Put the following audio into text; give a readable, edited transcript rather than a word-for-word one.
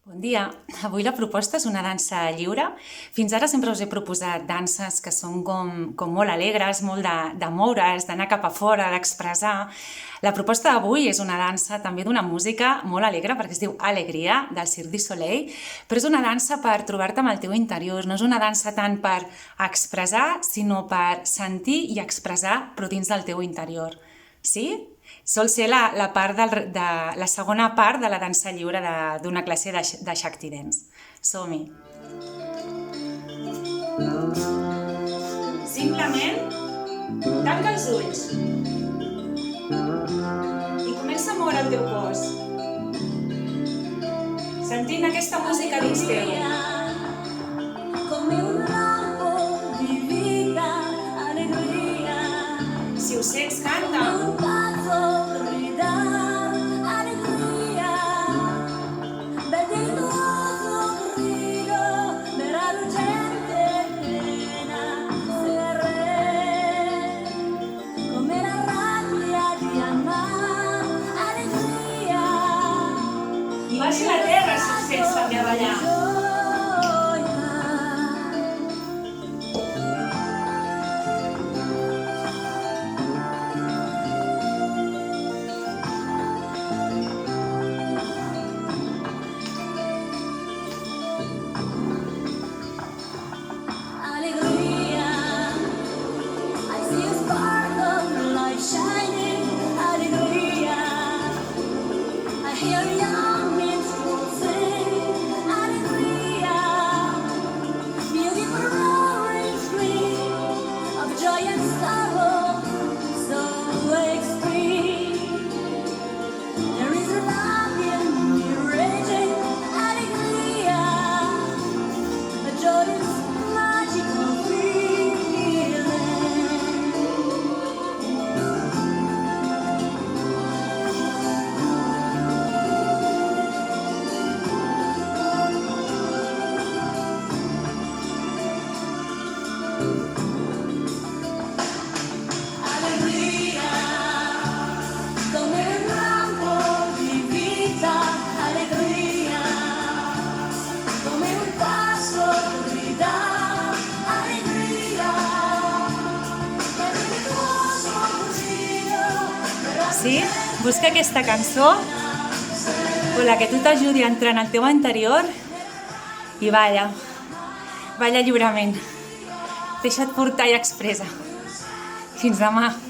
Bon dia. Avui la proposta és una dansa lliure. Fins ara sempre us he proposat danses que són com molt alegres, molt de moure's, d'anar cap a fora, d'expressar. La proposta d'avui és una dansa també d'una música molt alegre, perquè es diu Alegria, del Cirque du Soleil, però és una dansa per trobar-te amb el teu interior. No és una dansa tant per expressar, sinó per sentir i expressar, però dins del teu interior. Sí? Sol ser la segona part de la dansa lliure d'una classe de Shakti Dance. Som-hi! Simplement tanca els ulls i comença a moure el teu cos, sentint aquesta música dins teu. Si ho sents, canta! I baix a la terra si ho sents també a ballar. Sí? Busca aquesta cançó o la que tu t'ajudi a entrar en el teu interior i balla. Balla lliurement. Deixa't portar i expressa. Fins demà.